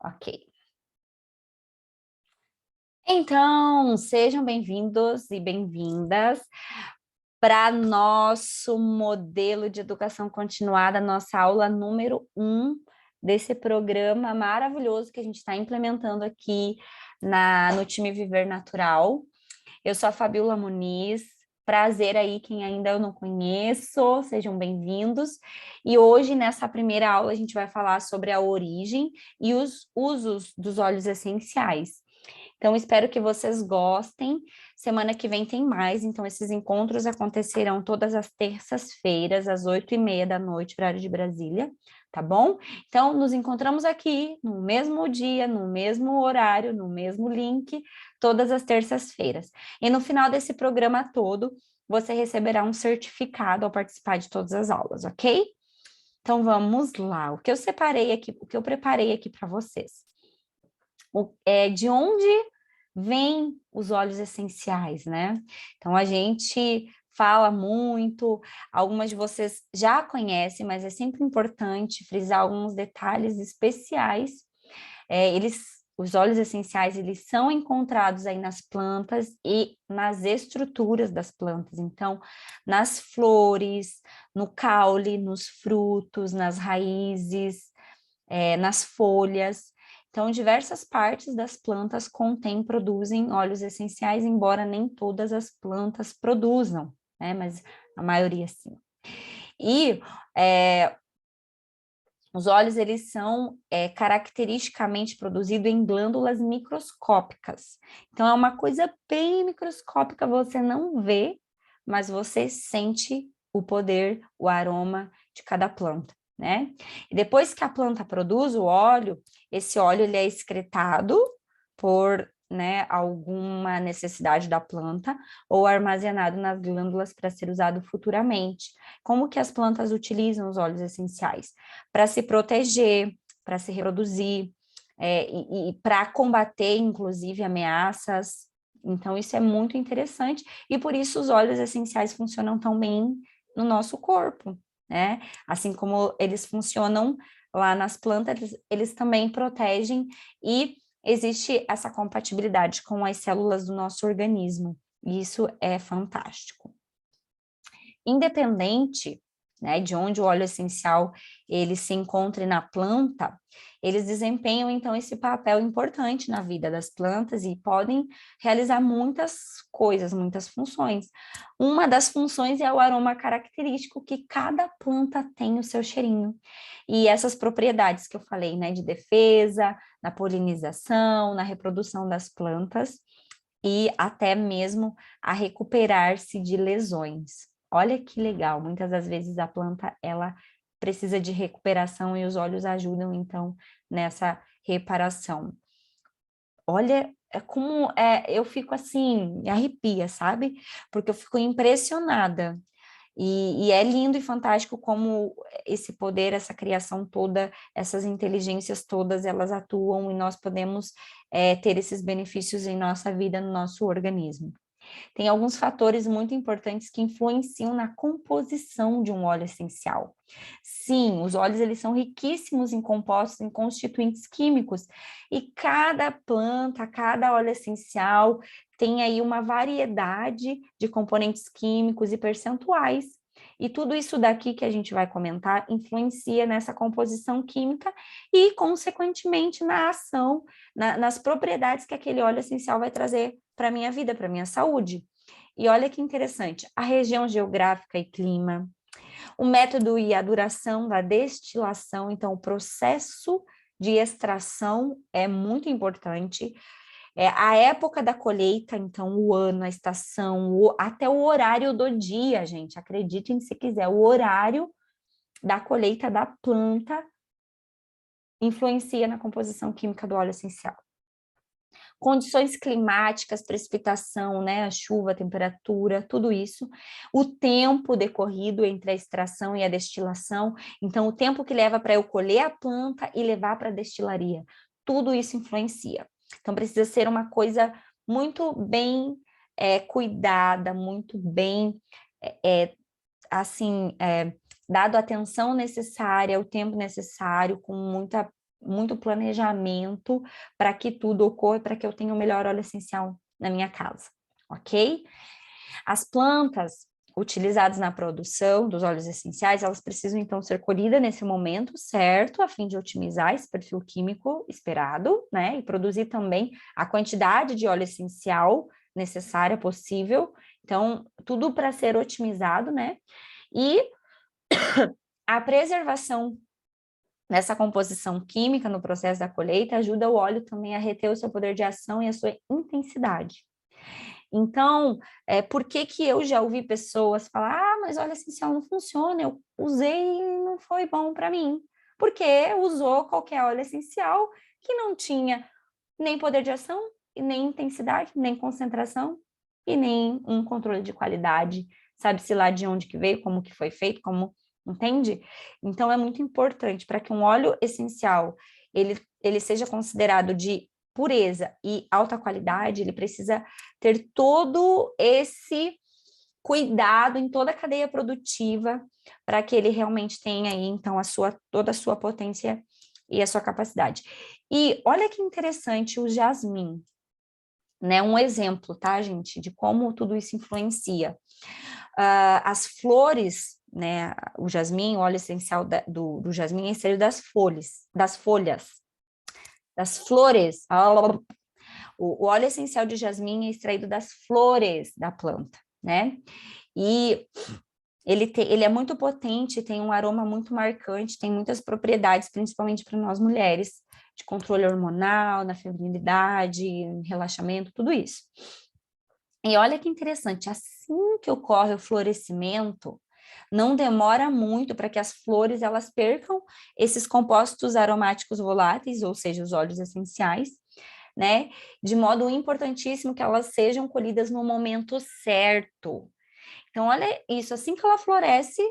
Ok. Então, sejam bem-vindos e bem-vindas para nosso modelo de educação continuada, nossa aula número 1 desse programa maravilhoso que a gente está implementando aqui no time Viver Natural. Eu sou a Fabiola Muniz, prazer aí quem ainda eu não conheço, sejam bem-vindos. E hoje, nessa primeira aula, a gente vai falar sobre a origem e os usos dos óleos essenciais. Então, espero que vocês gostem. Semana que vem tem mais, então esses encontros acontecerão todas as terças-feiras, às 8h30 da noite, horário de Brasília, tá bom? Então, nos encontramos aqui no mesmo dia, no mesmo horário, no mesmo link, todas as terças-feiras. E no final desse programa todo, você receberá um certificado ao participar de todas as aulas, ok? Então, vamos lá. O que eu preparei aqui para vocês. De onde vêm os óleos essenciais, né? Então, a gente fala muito, algumas de vocês já conhecem, mas é sempre importante frisar alguns detalhes especiais. Os óleos essenciais, eles são encontrados aí nas plantas e nas estruturas das plantas. Então, nas flores, no caule, nos frutos, nas raízes, nas folhas. Então, diversas partes das plantas produzem óleos essenciais, embora nem todas as plantas produzam, né? Mas a maioria sim. E os óleos, eles são caracteristicamente produzidos em glândulas microscópicas. Então, é uma coisa bem microscópica, você não vê, mas você sente o poder, o aroma de cada planta, né? E depois que a planta produz o óleo, esse óleo ele é excretado por, né, alguma necessidade da planta ou armazenado nas glândulas para ser usado futuramente. Como que as plantas utilizam os óleos essenciais? Para se proteger, para se reproduzir, e para combater, inclusive, ameaças. Então, isso é muito interessante, e por isso os óleos essenciais funcionam tão bem no nosso corpo, né? Assim como eles funcionam lá nas plantas, eles também protegem e existe essa compatibilidade com as células do nosso organismo. E isso é fantástico. Independente, né, de onde o óleo essencial ele se encontre na planta, eles desempenham então esse papel importante na vida das plantas e podem realizar muitas coisas, muitas funções. Uma das funções é o aroma característico, que cada planta tem o seu cheirinho. E essas propriedades que eu falei, né, de defesa, na polinização, na reprodução das plantas e até mesmo a recuperar-se de lesões. Olha que legal, muitas das vezes a planta, ela precisa de recuperação e os óleos ajudam, então, nessa reparação. Olha, eu fico assim, me arrepia, sabe? Porque eu fico impressionada. E é lindo e fantástico como esse poder, essa criação toda, essas inteligências todas, elas atuam e nós podemos ter esses benefícios em nossa vida, no nosso organismo. Tem alguns fatores muito importantes que influenciam na composição de um óleo essencial. Sim, os óleos eles são riquíssimos em compostos, em constituintes químicos, e cada planta, cada óleo essencial tem aí uma variedade de componentes químicos e percentuais. E tudo isso daqui que a gente vai comentar influencia nessa composição química e, consequentemente, na ação, nas propriedades que aquele óleo essencial vai trazer para a minha vida, para a minha saúde. E olha que interessante, a região geográfica e clima, o método e a duração da destilação, então o processo de extração é muito importante, a época da colheita, então o ano, a estação, até o horário do dia, gente, acreditem se quiser, o horário da colheita da planta influencia na composição química do óleo essencial. Condições climáticas, precipitação, né, a chuva, a temperatura, tudo isso, o tempo decorrido entre a extração e a destilação, então o tempo que leva para eu colher a planta e levar para a destilaria, tudo isso influencia. Então precisa ser uma coisa muito bem cuidada, muito bem, dado a atenção necessária, o tempo necessário, com muita muito planejamento para que tudo ocorra, para que eu tenha o melhor óleo essencial na minha casa, ok? As plantas utilizadas na produção dos óleos essenciais, elas precisam então ser colhidas nesse momento certo, a fim de otimizar esse perfil químico esperado, né? E produzir também a quantidade de óleo essencial necessária possível. Então, tudo para ser otimizado, né? E a preservação nessa composição química no processo da colheita ajuda o óleo também a reter o seu poder de ação e a sua intensidade. Então, por que que eu já ouvi pessoas falar, mas óleo essencial não funciona, eu usei e não foi bom para mim? Porque usou qualquer óleo essencial que não tinha nem poder de ação, e nem intensidade, nem concentração, e nem um controle de qualidade, sabe-se lá de onde que veio, como que foi feito, como, entende? Então, é muito importante para que um óleo essencial, ele seja considerado de pureza e alta qualidade, ele precisa ter todo esse cuidado em toda a cadeia produtiva para que ele realmente tenha aí, então, toda a sua potência e a sua capacidade. E olha que interessante o jasmim, né? Um exemplo, tá, gente, de como tudo isso influencia. As flores, né? O jasmim, o óleo essencial do jasmim é extraído das folhas, das flores. O óleo essencial de jasmim é extraído das flores da planta, né? E ele é muito potente, tem um aroma muito marcante, tem muitas propriedades, principalmente para nós mulheres, de controle hormonal, na feminilidade, relaxamento, tudo isso. E olha que interessante, assim que ocorre o florescimento, não demora muito para que as flores elas percam esses compostos aromáticos voláteis, ou seja, os óleos essenciais, né? De modo importantíssimo que elas sejam colhidas no momento certo. Então, olha isso, assim que ela floresce,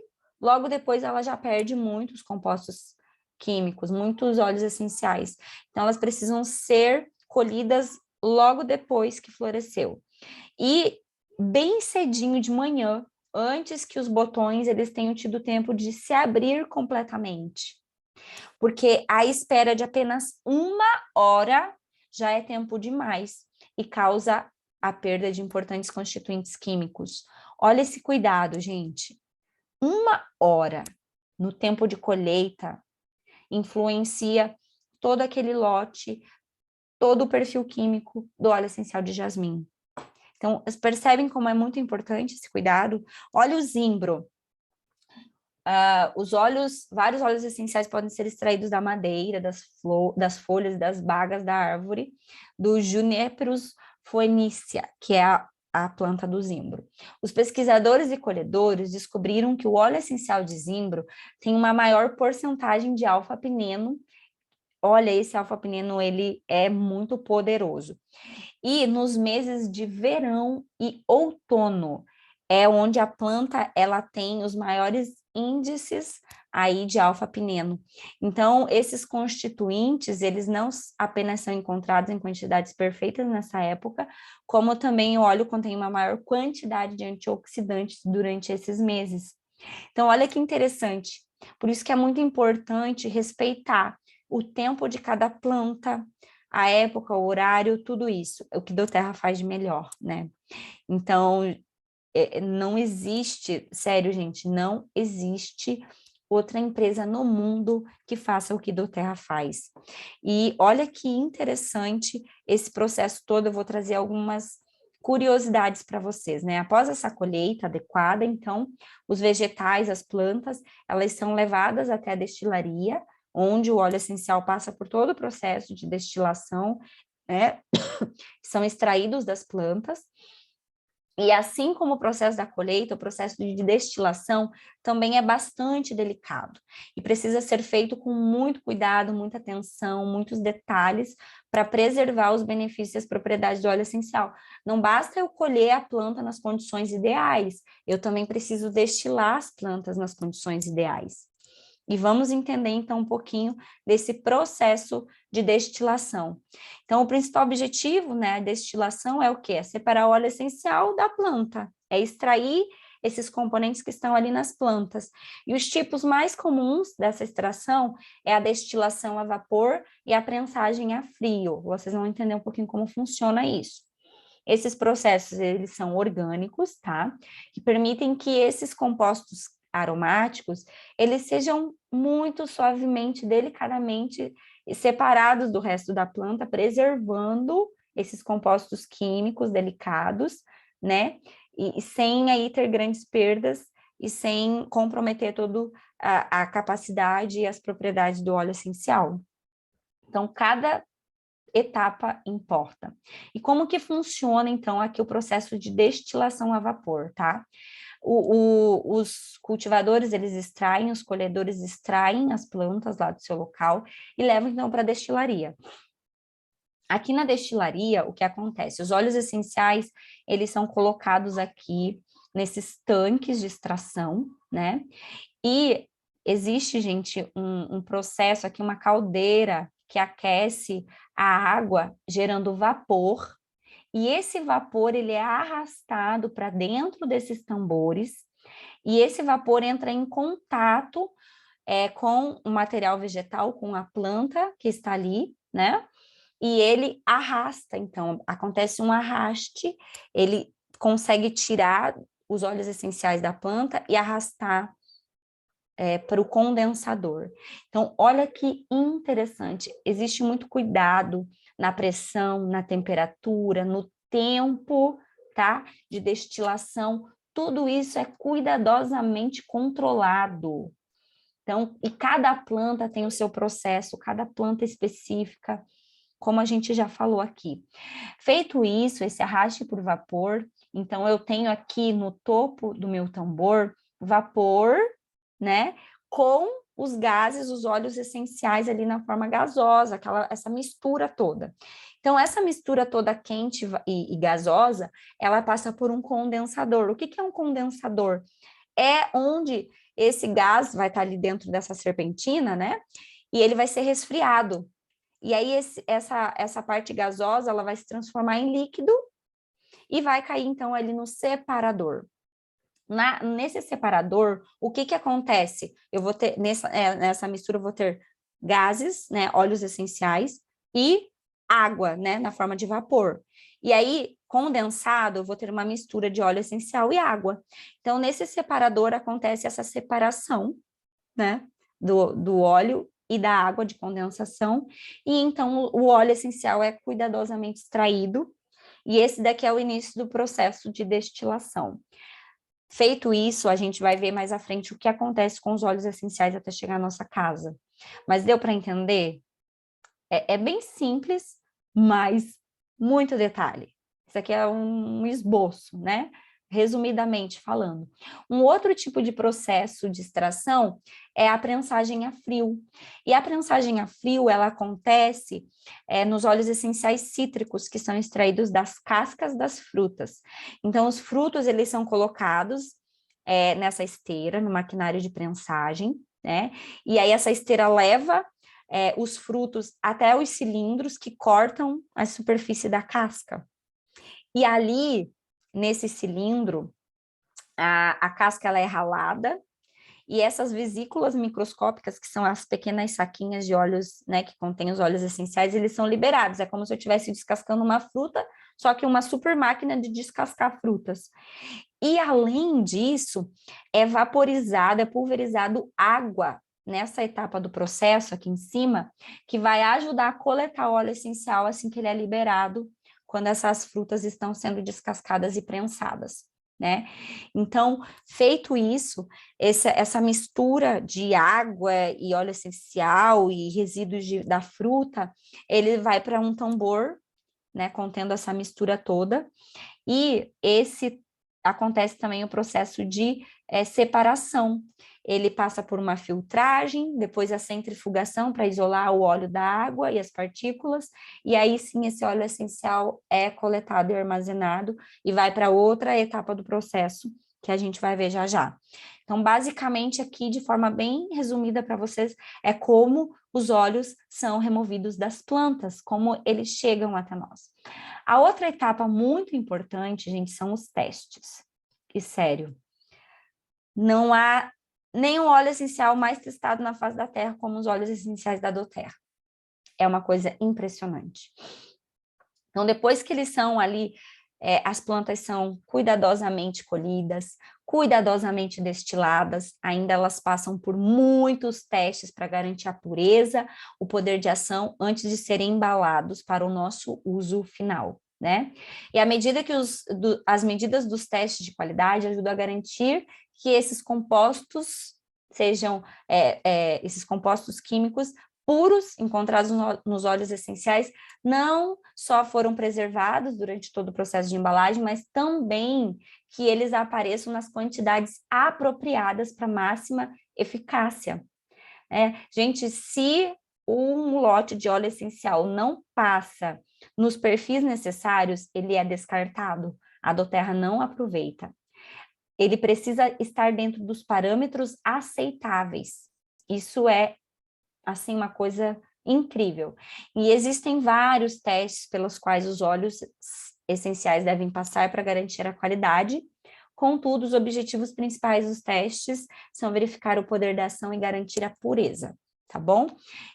logo depois ela já perde muitos compostos químicos, muitos óleos essenciais. Então, elas precisam ser colhidas logo depois que floresceu. E bem cedinho de manhã, antes que os botões eles tenham tido tempo de se abrir completamente. Porque a espera de apenas 1 hora já é tempo demais e causa a perda de importantes constituintes químicos. Olha esse cuidado, gente. 1 hora no tempo de colheita influencia todo aquele lote, todo o perfil químico do óleo essencial de jasmim. Então, vocês percebem como é muito importante esse cuidado? Olha o zimbro. Vários óleos essenciais podem ser extraídos da madeira, das folhas, das bagas da árvore, do Juniperus foenicea, que é a planta do zimbro. Os pesquisadores e colhedores descobriram que o óleo essencial de zimbro tem uma maior porcentagem de alfa-pineno. Olha, esse alfa-pineno, ele é muito poderoso. E nos meses de verão e outono é onde a planta ela tem os maiores índices aí de alfa-pineno. Então, esses constituintes, eles não apenas são encontrados em quantidades perfeitas nessa época, como também o óleo contém uma maior quantidade de antioxidantes durante esses meses. Então, olha que interessante. Por isso que é muito importante respeitar o tempo de cada planta, a época, o horário, tudo isso, o que doTERRA faz de melhor, né? Então, não existe, sério, gente, não existe outra empresa no mundo que faça o que doTERRA faz. E olha que interessante esse processo todo, eu vou trazer algumas curiosidades para vocês, né? Após essa colheita adequada, então, os vegetais, as plantas, elas são levadas até a destilaria, onde o óleo essencial passa por todo o processo de destilação, né? São extraídos das plantas. E assim como o processo da colheita, o processo de destilação também é bastante delicado e precisa ser feito com muito cuidado, muita atenção, muitos detalhes para preservar os benefícios e as propriedades do óleo essencial. Não basta eu colher a planta nas condições ideais, eu também preciso destilar as plantas nas condições ideais. E vamos entender, então, um pouquinho desse processo de destilação. Então, o principal objetivo, né, da destilação é o quê? É separar o óleo essencial da planta, é extrair esses componentes que estão ali nas plantas. E os tipos mais comuns dessa extração é a destilação a vapor e a prensagem a frio. Vocês vão entender um pouquinho como funciona isso. Esses processos, eles são orgânicos, tá? Que permitem que esses compostos aromáticos, eles sejam muito suavemente, delicadamente separados do resto da planta, preservando esses compostos químicos delicados, né? E sem aí ter grandes perdas e sem comprometer toda a capacidade e as propriedades do óleo essencial. Então, cada etapa importa. E como que funciona, então, aqui o processo de destilação a vapor, tá? Os cultivadores, eles extraem, os colhedores extraem as plantas lá do seu local e levam, então, para a destilaria. Aqui na destilaria, o que acontece? Os óleos essenciais, eles são colocados aqui nesses tanques de extração, né? E existe, gente, um processo aqui, uma caldeira que aquece a água, gerando vapor, e esse vapor, ele é arrastado para dentro desses tambores, e esse vapor entra em contato com o material vegetal, com a planta que está ali, né? E ele arrasta, então, acontece um arraste, ele consegue tirar os óleos essenciais da planta e arrastar para o condensador. Então, olha que interessante, existe muito cuidado na pressão, na temperatura, no tempo, tá? De destilação, tudo isso é cuidadosamente controlado. Então, e cada planta tem o seu processo, cada planta específica, como a gente já falou aqui. Feito isso, esse arraste por vapor, então eu tenho aqui no topo do meu tambor vapor, né, com os gases, os óleos essenciais ali na forma gasosa, essa mistura toda. Então, essa mistura toda quente e gasosa, ela passa por um condensador. O que é um condensador? É onde esse gás vai estar ali dentro dessa serpentina, né, e ele vai ser resfriado. E aí essa parte gasosa, ela vai se transformar em líquido e vai cair, então, ali no separador. Nesse separador, o que acontece? Eu vou ter, nessa mistura, eu vou ter gases, né, óleos essenciais e água, né, na forma de vapor. E aí, condensado, eu vou ter uma mistura de óleo essencial e água. Então, nesse separador acontece essa separação, né, do óleo e da água de condensação, e então o óleo essencial é cuidadosamente extraído, e esse daqui é o início do processo de destilação. Feito isso, a gente vai ver mais à frente o que acontece com os óleos essenciais até chegar à nossa casa. Mas deu para entender? É bem simples, mas muito detalhe. Isso aqui é um esboço, né? Resumidamente falando. Um outro tipo de processo de extração é a prensagem a frio. E a prensagem a frio, ela acontece nos óleos essenciais cítricos, que são extraídos das cascas das frutas. Então, os frutos, eles são colocados nessa esteira, no maquinário de prensagem, né? E aí essa esteira leva os frutos até os cilindros que cortam a superfície da casca. E ali, nesse cilindro, a casca ela é ralada, e essas vesículas microscópicas, que são as pequenas saquinhas de óleos, né, que contêm os óleos essenciais, eles são liberados. É como se eu estivesse descascando uma fruta, só que uma super máquina de descascar frutas. E, além disso, é vaporizado, é pulverizado água nessa etapa do processo aqui em cima, que vai ajudar a coletar óleo essencial assim que ele é liberado, quando essas frutas estão sendo descascadas e prensadas, né? Então, feito isso, essa mistura de água e óleo essencial e resíduos da fruta, ele vai para um tambor, né, contendo essa mistura toda, e acontece também o processo de separação. Ele passa por uma filtragem, depois a centrifugação para isolar o óleo da água e as partículas, e aí sim esse óleo essencial é coletado e armazenado e vai para outra etapa do processo, que a gente vai ver já já. Então, basicamente, aqui, de forma bem resumida para vocês, é como os óleos são removidos das plantas, como eles chegam até nós. A outra etapa muito importante, gente, são os testes. E sério, Não há nenhum óleo essencial mais testado na face da Terra como os óleos essenciais da doTERRA. É uma coisa impressionante. Então, depois que eles são ali, as plantas são cuidadosamente colhidas, cuidadosamente destiladas, ainda elas passam por muitos testes para garantir a pureza, o poder de ação, antes de serem embalados para o nosso uso final, né? E à medida que as medidas dos testes de qualidade ajudam a garantir que esses compostos sejam, esses compostos químicos puros, encontrados nos óleos essenciais, não só foram preservados durante todo o processo de embalagem, mas também que eles apareçam nas quantidades apropriadas para máxima eficácia. Gente, se um lote de óleo essencial não passa nos perfis necessários, ele é descartado. A doTERRA não aproveita. Ele precisa estar dentro dos parâmetros aceitáveis. Isso é, assim, uma coisa incrível. E existem vários testes pelos quais os óleos essenciais devem passar para garantir a qualidade. Contudo, os objetivos principais dos testes são verificar o poder da ação e garantir a pureza, tá bom?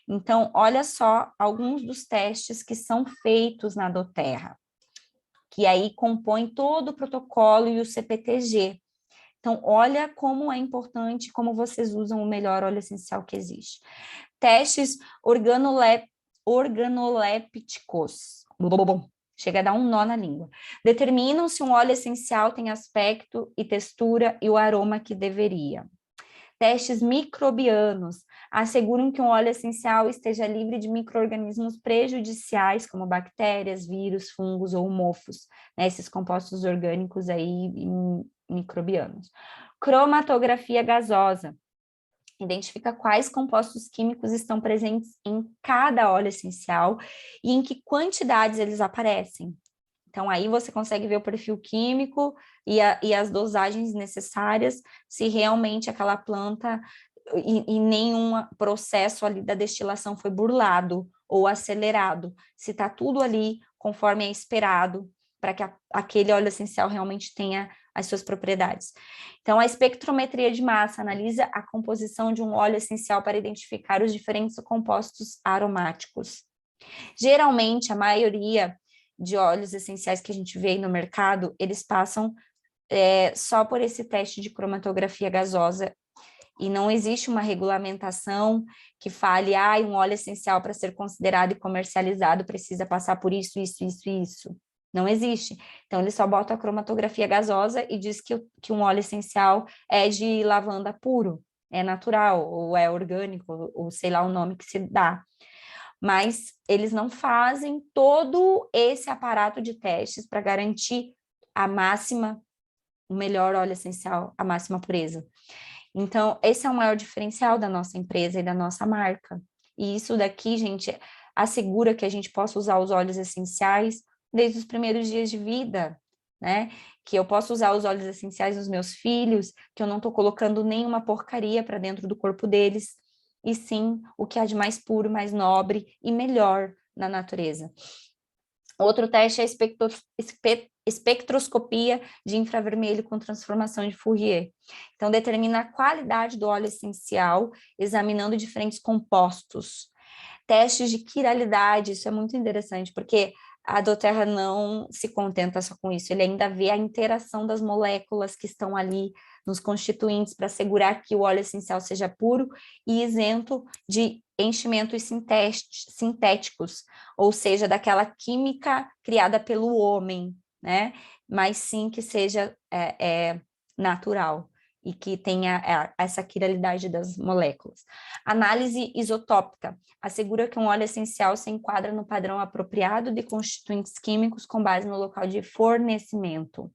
Então, olha só alguns dos testes que são feitos na doTERRA, que aí compõem todo o protocolo e o CPTG. Então, olha como é importante, como vocês usam o melhor óleo essencial que existe. Testes organolépticos. Chega a dar um nó na língua. Determinam se um óleo essencial tem aspecto e textura e o aroma que deveria. Testes microbianos asseguram que um óleo essencial esteja livre de micro-organismos prejudiciais, como bactérias, vírus, fungos ou mofos, né, esses compostos orgânicos aí microbianos. Cromatografia gasosa identifica quais compostos químicos estão presentes em cada óleo essencial e em que quantidades eles aparecem. Então, aí você consegue ver o perfil químico e as dosagens necessárias, se realmente aquela planta e nenhum processo ali da destilação foi burlado ou acelerado, se está tudo ali conforme é esperado, para que aquele óleo essencial realmente tenha as suas propriedades. Então, a espectrometria de massa analisa a composição de um óleo essencial para identificar os diferentes compostos aromáticos. Geralmente, a maioria de óleos essenciais que a gente vê aí no mercado, eles passam só por esse teste de cromatografia gasosa e não existe uma regulamentação que fale, um óleo essencial para ser considerado e comercializado precisa passar por isso, isso, isso e isso. Não existe. Então, ele só bota a cromatografia gasosa e diz que um óleo essencial é de lavanda puro, é natural, ou é orgânico, ou sei lá o nome que se dá. Mas eles não fazem todo esse aparato de testes para garantir o melhor óleo essencial, a máxima pureza. Então, esse é o maior diferencial da nossa empresa e da nossa marca. E isso daqui, gente, assegura que a gente possa usar os óleos essenciais desde os primeiros dias de vida, né? Que eu posso usar os óleos essenciais dos meus filhos, que eu não estou colocando nenhuma porcaria para dentro do corpo deles, e sim o que há de mais puro, mais nobre e melhor na natureza. Outro teste é a espectroscopia de infravermelho com transformação de Fourier. Então, determina a qualidade do óleo essencial, examinando diferentes compostos. Testes de quiralidade, isso é muito interessante, porque a doTERRA não se contenta só com isso, ele ainda vê a interação das moléculas que estão ali nos constituintes para assegurar que o óleo essencial seja puro e isento de enchimentos sintéticos, ou seja, daquela química criada pelo homem, né? Mas sim que seja natural e que tenha essa quiralidade das moléculas. Análise isotópica assegura que um óleo essencial se enquadra no padrão apropriado de constituintes químicos com base no local de fornecimento.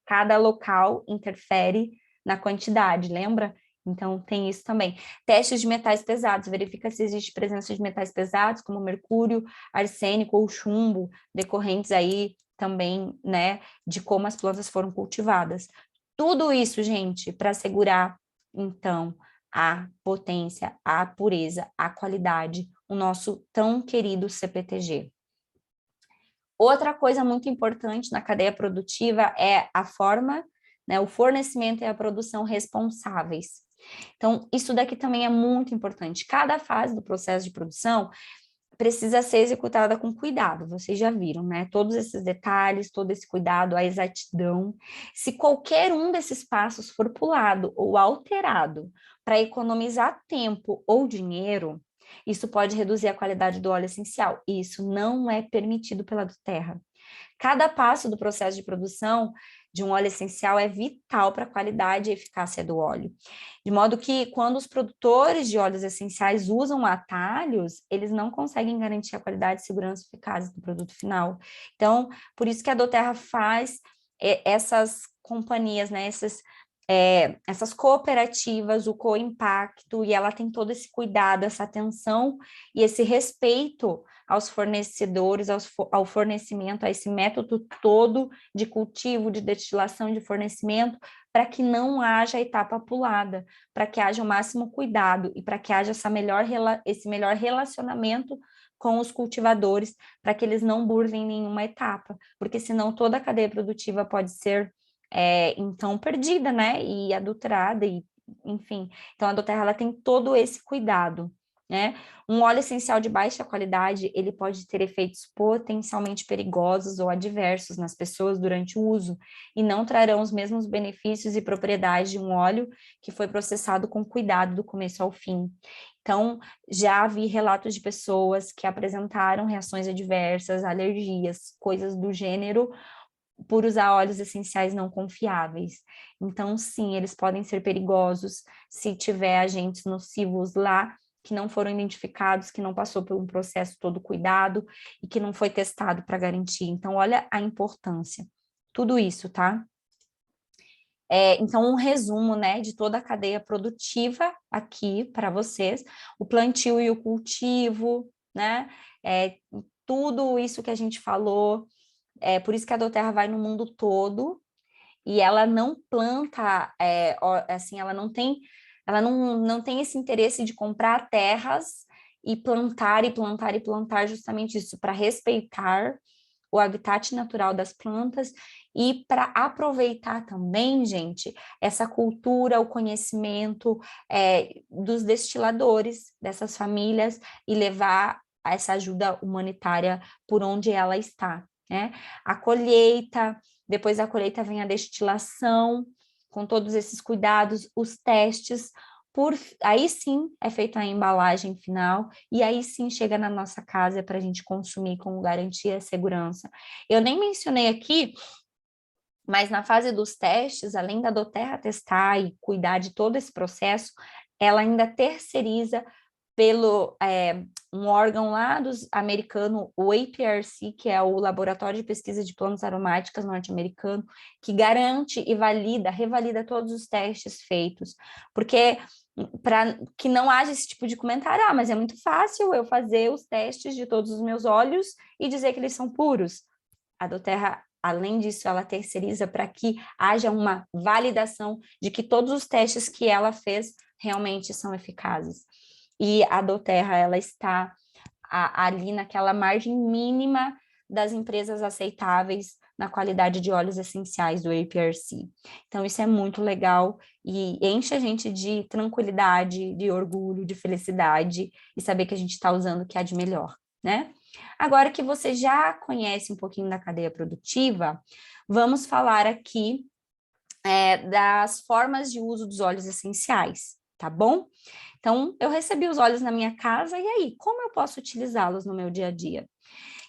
Cada local interfere na quantidade, lembra? Então, tem isso também. Testes de metais pesados, verifica se existe presença de metais pesados, como mercúrio, arsênico ou chumbo, decorrentes aí também, né, de como as plantas foram cultivadas. Tudo isso, gente, para assegurar, então, a potência, a pureza, a qualidade, o nosso tão querido CPTG. Outra coisa muito importante na cadeia produtiva é a forma né? O fornecimento e a produção responsáveis. Então, isso daqui também é muito importante. Cada fase do processo de produção precisa ser executada com cuidado, vocês já viram, né? Todos esses detalhes, todo esse cuidado, a exatidão. Se qualquer um desses passos for pulado ou alterado para economizar tempo ou dinheiro, isso pode reduzir a qualidade do óleo essencial. E isso não é permitido pela Doterra. Cada passo do processo de produção de um óleo essencial é vital para a qualidade e eficácia do óleo. De modo que, quando os produtores de óleos essenciais usam atalhos, eles não conseguem garantir a qualidade, segurança e eficácia do produto final. Então, por isso que a Doterra faz essas companhias, né, essas cooperativas, o co-impacto, e ela tem todo esse cuidado, essa atenção e esse respeito aos fornecedores, ao fornecimento, a esse método todo de cultivo, de destilação, de fornecimento, para que não haja etapa pulada, para que haja o máximo cuidado e para que haja esse melhor relacionamento com os cultivadores, para que eles não burlem nenhuma etapa, porque senão toda a cadeia produtiva pode ser então perdida, né, e adulterada, e enfim. Então a Doterra, ela tem todo esse cuidado, né? Um óleo essencial de baixa qualidade, ele pode ter efeitos potencialmente perigosos ou adversos nas pessoas durante o uso, e não trarão os mesmos benefícios e propriedades de um óleo que foi processado com cuidado do começo ao fim. Então, já vi relatos de pessoas que apresentaram reações adversas, alergias, coisas do gênero, por usar óleos essenciais não confiáveis. Então, sim, eles podem ser perigosos se tiver agentes nocivos lá que não foram identificados, que não passou por um processo todo cuidado e que não foi testado para garantir. Então, olha a importância. Tudo isso, tá? Então, um resumo, né, de toda a cadeia produtiva aqui para vocês, o plantio e o cultivo, né, tudo isso que a gente falou. Por isso que a Doterra vai no mundo todo e ela não planta, assim, ela não tem esse interesse de comprar terras e plantar e plantar e plantar, justamente isso, para respeitar o habitat natural das plantas e para aproveitar também, gente, essa cultura, o conhecimento dos destiladores dessas famílias e levar essa ajuda humanitária por onde ela está, né? A colheita, depois da colheita vem a destilação, com todos esses cuidados, os testes, aí sim é feita a embalagem final, e aí sim chega na nossa casa para a gente consumir com garantia e segurança. Eu nem mencionei aqui, mas na fase dos testes, além da Doterra testar e cuidar de todo esse processo, ela ainda terceiriza pelo um órgão lá dos americano, o APRC, que é o Laboratório de Pesquisa de Plantas Aromáticas norte-americano, que garante e revalida todos os testes feitos, porque para que não haja esse tipo de comentário, mas é muito fácil eu fazer os testes de todos os meus óleos e dizer que eles são puros. A Doterra, além disso, ela terceiriza para que haja uma validação de que todos os testes que ela fez realmente são eficazes. E a Doterra, ela está ali naquela margem mínima das empresas aceitáveis na qualidade de óleos essenciais do APRC. Então, isso é muito legal e enche a gente de tranquilidade, de orgulho, de felicidade e saber que a gente está usando o que há de melhor, né? Agora que você já conhece um pouquinho da cadeia produtiva, vamos falar aqui das formas de uso dos óleos essenciais, tá bom? Então, eu recebi os óleos na minha casa, e aí, como eu posso utilizá-los no meu dia a dia?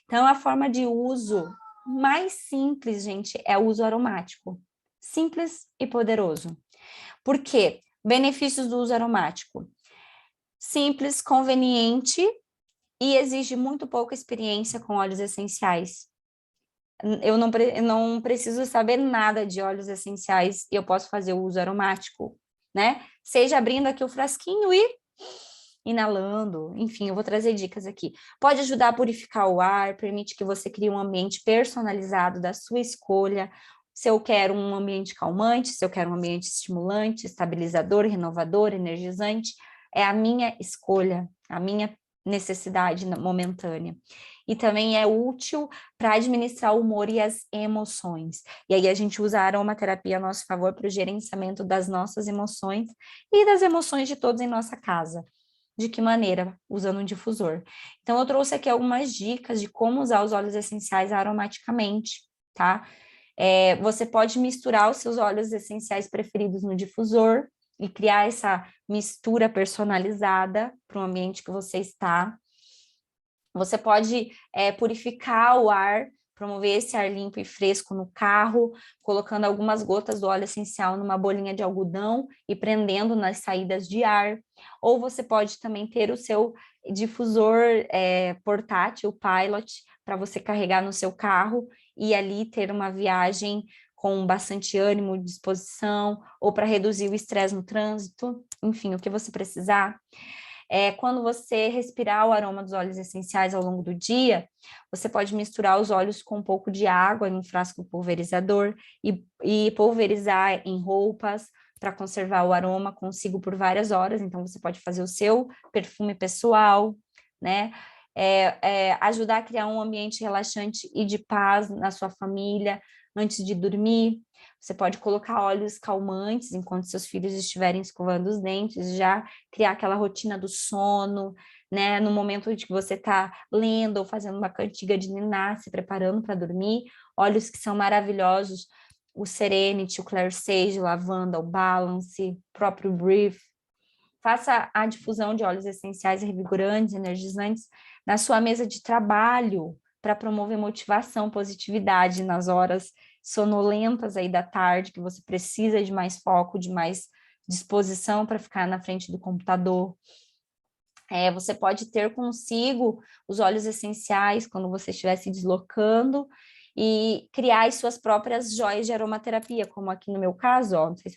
Então, a forma de uso mais simples, gente, é o uso aromático. Simples e poderoso. Por quê? Benefícios do uso aromático. Simples, conveniente e exige muito pouca experiência com óleos essenciais. Eu não preciso saber nada de óleos essenciais e eu posso fazer o uso aromático, né? Seja abrindo aqui o frasquinho e inalando, enfim, eu vou trazer dicas aqui. Pode ajudar a purificar o ar, permite que você crie um ambiente personalizado da sua escolha. Se eu quero um ambiente calmante, se eu quero um ambiente estimulante, estabilizador, renovador, energizante, é a minha escolha, a minha necessidade momentânea. e também é útil para administrar o humor e as emoções. E aí a gente usa a aromaterapia a nosso favor para o gerenciamento das nossas emoções e das emoções de todos em nossa casa. De que maneira? Usando um difusor. Então, eu trouxe aqui algumas dicas de como usar os óleos essenciais aromaticamente, tá? Você pode misturar os seus óleos essenciais preferidos no difusor e criar essa mistura personalizada para o ambiente que você está. Você pode purificar o ar, promover esse ar limpo e fresco no carro, colocando algumas gotas do óleo essencial numa bolinha de algodão e prendendo nas saídas de ar. Ou você pode também ter o seu difusor portátil, Pilot, para você carregar no seu carro e ali ter uma viagem com bastante ânimo e disposição, ou para reduzir o estresse no trânsito, enfim, o que você precisar. Quando você respirar o aroma dos óleos essenciais ao longo do dia, você pode misturar os óleos com um pouco de água em um frasco pulverizador e pulverizar em roupas para conservar o aroma consigo por várias horas. Então, você pode fazer o seu perfume pessoal, né? Ajudar a criar um ambiente relaxante e de paz na sua família antes de dormir. Você pode colocar óleos calmantes enquanto seus filhos estiverem escovando os dentes, já criar aquela rotina do sono, né? No momento de que você está lendo ou fazendo uma cantiga de niná, se preparando para dormir, óleos que são maravilhosos, o Serenity, o Clair Sage, lavanda, o Balance, próprio Breathe. Faça a difusão de óleos essenciais revigorantes, energizantes na sua mesa de trabalho para promover motivação, positividade nas horas sonolentas aí da tarde, que você precisa de mais foco, de mais disposição para ficar na frente do computador. Você pode ter consigo os óleos essenciais quando você estiver se deslocando e criar as suas próprias joias de aromaterapia, como aqui no meu caso, ó, não sei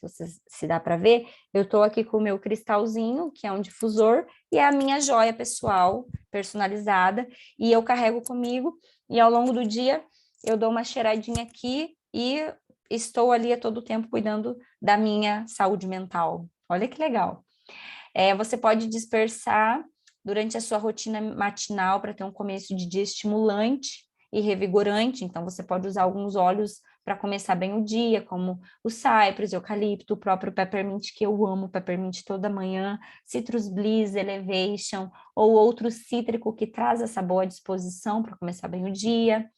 se dá para ver, eu estou aqui com o meu cristalzinho, que é um difusor, e é a minha joia pessoal, personalizada, e eu carrego comigo, e ao longo do dia eu dou uma cheiradinha aqui e estou ali a todo tempo cuidando da minha saúde mental. Olha que legal. Você pode dispersar durante a sua rotina matinal para ter um começo de dia estimulante e revigorante. Então, você pode usar alguns óleos para começar bem o dia, como o cypress, eucalipto, o próprio peppermint, que eu amo peppermint toda manhã, citrus bliss, elevation, ou outro cítrico que traz essa boa disposição para começar bem o dia.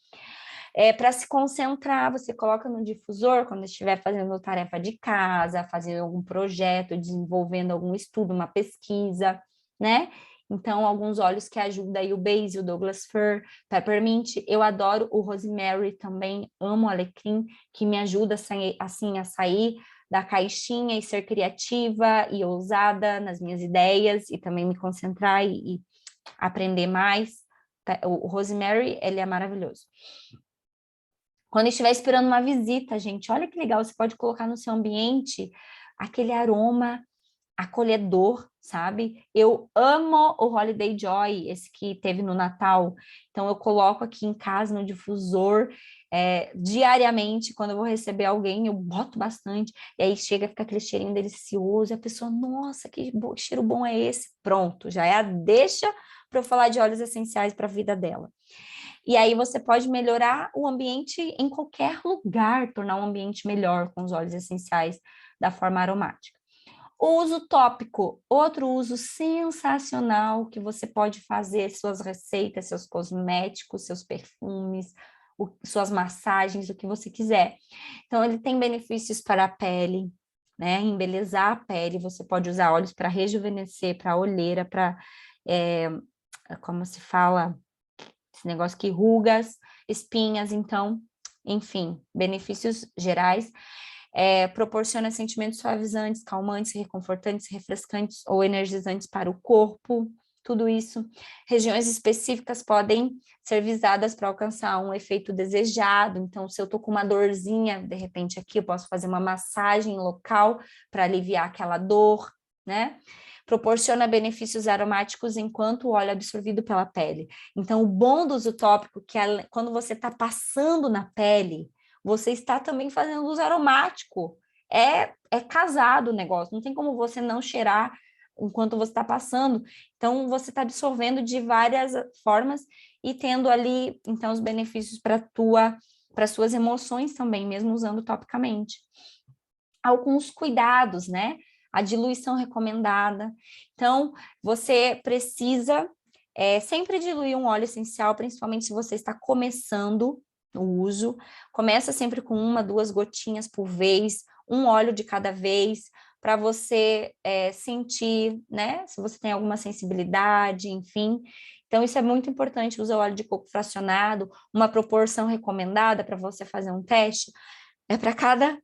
Para se concentrar, você coloca no difusor quando estiver fazendo tarefa de casa, fazendo algum projeto, desenvolvendo algum estudo, uma pesquisa, né? Então, alguns óleos que ajudam aí o basil, o Douglas Fir, peppermint. Eu adoro o rosemary também, amo o alecrim, que me ajuda a sair da caixinha e ser criativa e ousada nas minhas ideias e também me concentrar e aprender mais. O rosemary, ele é maravilhoso. Quando estiver esperando uma visita, gente, olha que legal, você pode colocar no seu ambiente aquele aroma acolhedor, sabe? Eu amo o Holiday Joy, esse que teve no Natal. Então, eu coloco aqui em casa no difusor diariamente. Quando eu vou receber alguém, eu boto bastante. E aí chega, fica aquele cheirinho delicioso. E a pessoa, nossa, que cheiro bom é esse? Pronto, já é a deixa para eu falar de óleos essenciais para a vida dela. E aí você pode melhorar o ambiente em qualquer lugar, tornar um ambiente melhor com os óleos essenciais da forma aromática. O uso tópico, outro uso sensacional que você pode fazer suas receitas, seus cosméticos, seus perfumes, suas massagens, o que você quiser. Então, ele tem benefícios para a pele, né? Embelezar a pele, você pode usar óleos para rejuvenescer, para olheira, para, como se fala, esse negócio que rugas, espinhas, então, enfim, benefícios gerais. Proporciona sentimentos suavizantes, calmantes, reconfortantes, refrescantes ou energizantes para o corpo, tudo isso. Regiões específicas podem ser visadas para alcançar um efeito desejado, então se eu tô com uma dorzinha, de repente aqui eu posso fazer uma massagem local para aliviar aquela dor, né? Proporciona benefícios aromáticos enquanto o óleo é absorvido pela pele. Então, o bom do uso tópico é que quando você está passando na pele, você está também fazendo uso aromático. É casado o negócio, não tem como você não cheirar enquanto você está passando. Então, você está absorvendo de várias formas e tendo ali, então, os benefícios para suas emoções também, mesmo usando topicamente. Alguns cuidados, né? A diluição recomendada. Então, você precisa sempre diluir um óleo essencial, principalmente se você está começando o uso. Começa sempre com 1, 2 gotinhas por vez, um óleo de cada vez, para você sentir, né? Se você tem alguma sensibilidade, enfim. Então, isso é muito importante. Usa óleo de coco fracionado, uma proporção recomendada para você fazer um teste. Para cada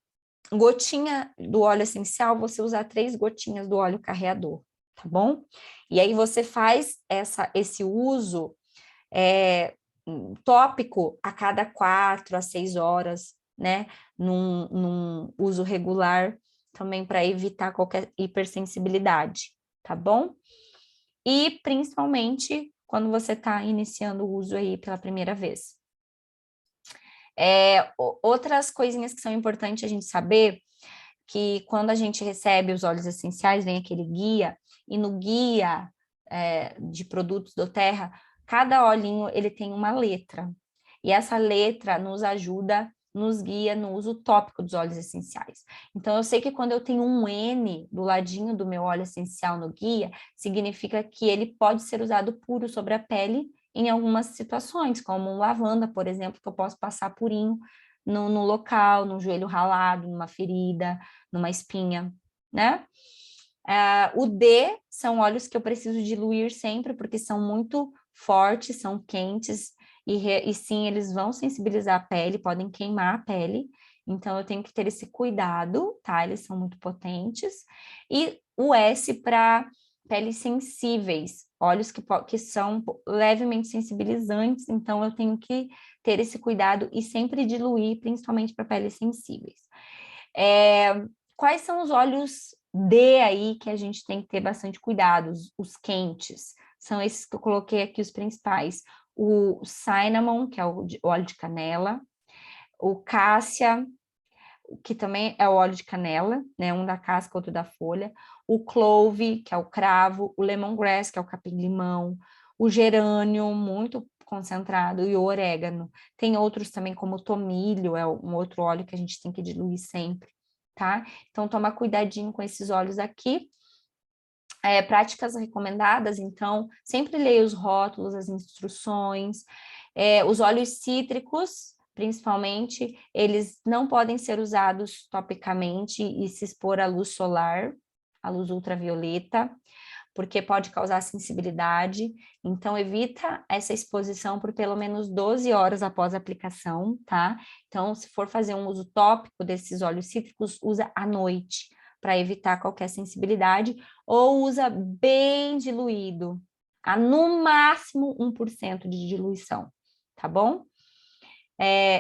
gotinha do óleo essencial, você usar 3 gotinhas do óleo carreador, tá bom? E aí você faz esse uso tópico a cada 4 a 6 horas, né? Num uso regular, também para evitar qualquer hipersensibilidade, tá bom? E principalmente quando você está iniciando o uso aí pela primeira vez. Outras coisinhas que são importantes a gente saber, que quando a gente recebe os óleos essenciais, vem aquele guia, e no guia de produtos do Terra, cada olhinho ele tem uma letra, e essa letra nos ajuda, nos guia no uso tópico dos óleos essenciais. Então, eu sei que quando eu tenho um N do ladinho do meu óleo essencial no guia, significa que ele pode ser usado puro sobre a pele em algumas situações, como um lavanda, por exemplo, que eu posso passar purinho no local, no joelho ralado, numa ferida, numa espinha, né? O D são óleos que eu preciso diluir sempre, porque são muito fortes, são quentes, e sim, eles vão sensibilizar a pele, podem queimar a pele, então eu tenho que ter esse cuidado, tá? Eles são muito potentes. E o S para peles sensíveis, óleos que são levemente sensibilizantes, então eu tenho que ter esse cuidado e sempre diluir, principalmente para peles sensíveis. Quais são os óleos D aí que a gente tem que ter bastante cuidado? Os quentes, são esses que eu coloquei aqui, os principais. O cinnamon, que é o óleo de canela, o cássia, que também é o óleo de canela, né? Um da casca, outro da folha. O clove, que é o cravo, o lemongrass, que é o capim-limão, o gerânio, muito concentrado, e o orégano. Tem outros também, como o tomilho, é um outro óleo que a gente tem que diluir sempre, tá? Então, toma cuidadinho com esses óleos aqui. Práticas recomendadas, então, sempre leia os rótulos, as instruções. Os óleos cítricos, principalmente, eles não podem ser usados topicamente e se expor à luz solar, à luz ultravioleta, porque pode causar sensibilidade. Então, evita essa exposição por pelo menos 12 horas após a aplicação, tá? Então, se for fazer um uso tópico desses óleos cítricos, usa à noite, para evitar qualquer sensibilidade, ou usa bem diluído, no máximo 1% de diluição, tá bom?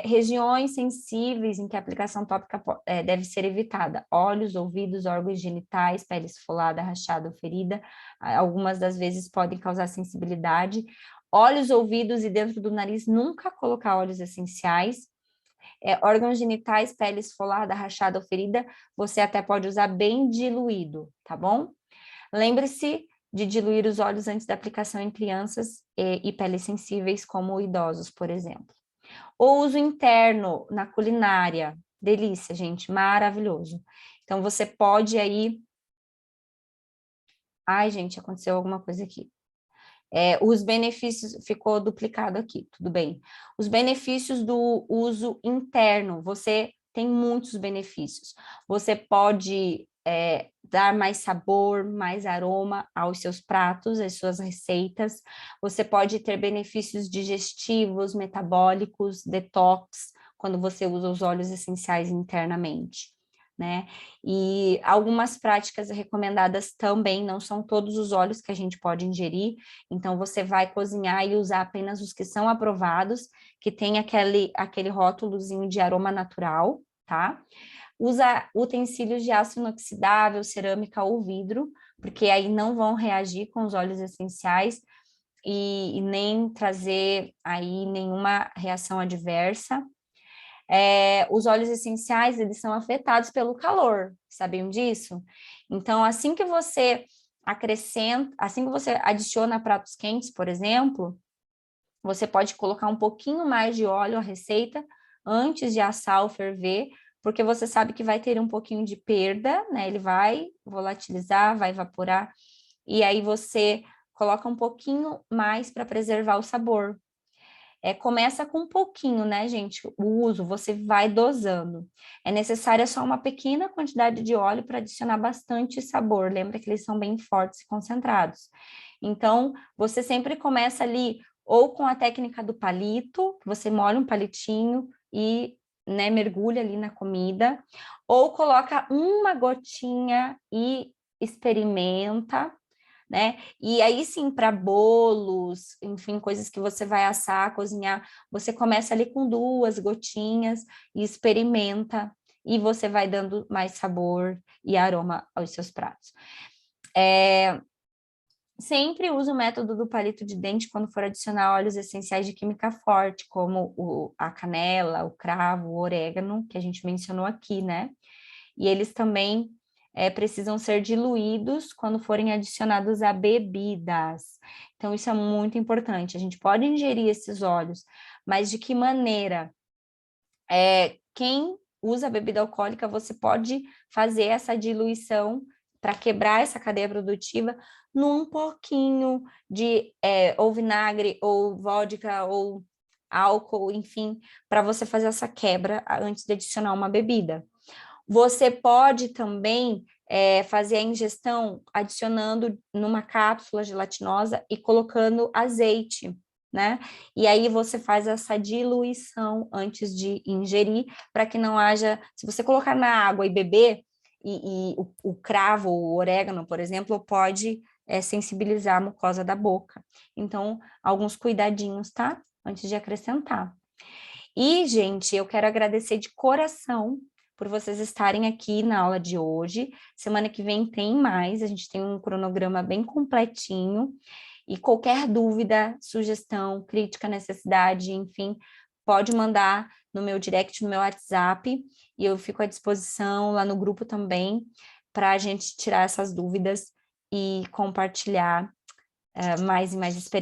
Regiões sensíveis em que a aplicação tópica deve ser evitada: olhos, ouvidos, órgãos genitais, pele esfolada, rachada ou ferida, algumas das vezes podem causar sensibilidade. Olhos, ouvidos e dentro do nariz, nunca colocar óleos essenciais. Órgãos genitais, pele esfolada, rachada ou ferida, você até pode usar bem diluído, tá bom? Lembre-se de diluir os óleos antes da aplicação em crianças e peles sensíveis, como idosos, por exemplo. O uso interno na culinária, delícia, gente, maravilhoso. Então, você pode aí... Ai, gente, aconteceu alguma coisa aqui. Os benefícios, ficou duplicado aqui, tudo bem. Os benefícios do uso interno, você tem muitos benefícios. Você pode dar mais sabor, mais aroma aos seus pratos, às suas receitas. Você pode ter benefícios digestivos, metabólicos, detox, quando você usa os óleos essenciais internamente, né? E algumas práticas recomendadas também, não são todos os óleos que a gente pode ingerir, então você vai cozinhar e usar apenas os que são aprovados, que tem aquele rótulozinho de aroma natural, tá? Usa utensílios de aço inoxidável, cerâmica ou vidro, porque aí não vão reagir com os óleos essenciais e nem trazer aí nenhuma reação adversa. Os óleos essenciais, eles são afetados pelo calor, sabiam disso? Então, assim que você acrescenta, assim que você adiciona pratos quentes, por exemplo, Você pode colocar um pouquinho mais de óleo à receita antes de assar ou ferver, porque você sabe que vai ter um pouquinho de perda, né? Ele vai volatilizar, vai evaporar, e aí você coloca um pouquinho mais para preservar o sabor. Começa com um pouquinho, né, gente? O uso, você vai dosando. É necessária só uma pequena quantidade de óleo para adicionar bastante sabor. Lembra que eles são bem fortes e concentrados. Então, você sempre começa ali ou com a técnica do palito, você molha um palitinho e, né, mergulha ali na comida, ou coloca uma gotinha e experimenta, né? E aí sim, para bolos, enfim, coisas que você vai assar, cozinhar, você começa ali com 2 gotinhas e experimenta, e você vai dando mais sabor e aroma aos seus pratos. Sempre use o método do palito de dente quando for adicionar óleos essenciais de química forte, como a canela, o cravo, o orégano, que a gente mencionou aqui, né? E eles também precisam ser diluídos quando forem adicionados a bebidas. Então, isso é muito importante. A gente pode ingerir esses óleos, mas de que maneira? Quem usa bebida alcoólica, você pode fazer essa diluição para quebrar essa cadeia produtiva num pouquinho de ou vinagre, ou vodka, ou álcool, enfim, para você fazer essa quebra antes de adicionar uma bebida. Você pode também fazer a ingestão adicionando numa cápsula gelatinosa e colocando azeite, né? E aí você faz essa diluição antes de ingerir, para que não haja... Se você colocar na água e beber, e o cravo, o orégano, por exemplo, pode sensibilizar a mucosa da boca. Então, alguns cuidadinhos, tá? Antes de acrescentar. E, gente, eu quero agradecer de coração por vocês estarem aqui na aula de hoje. Semana que vem tem mais, a gente tem um cronograma bem completinho. E qualquer dúvida, sugestão, crítica, necessidade, enfim, pode mandar no meu direct, no meu WhatsApp, e eu fico à disposição lá no grupo também, para a gente tirar essas dúvidas e compartilhar mais e mais experiências.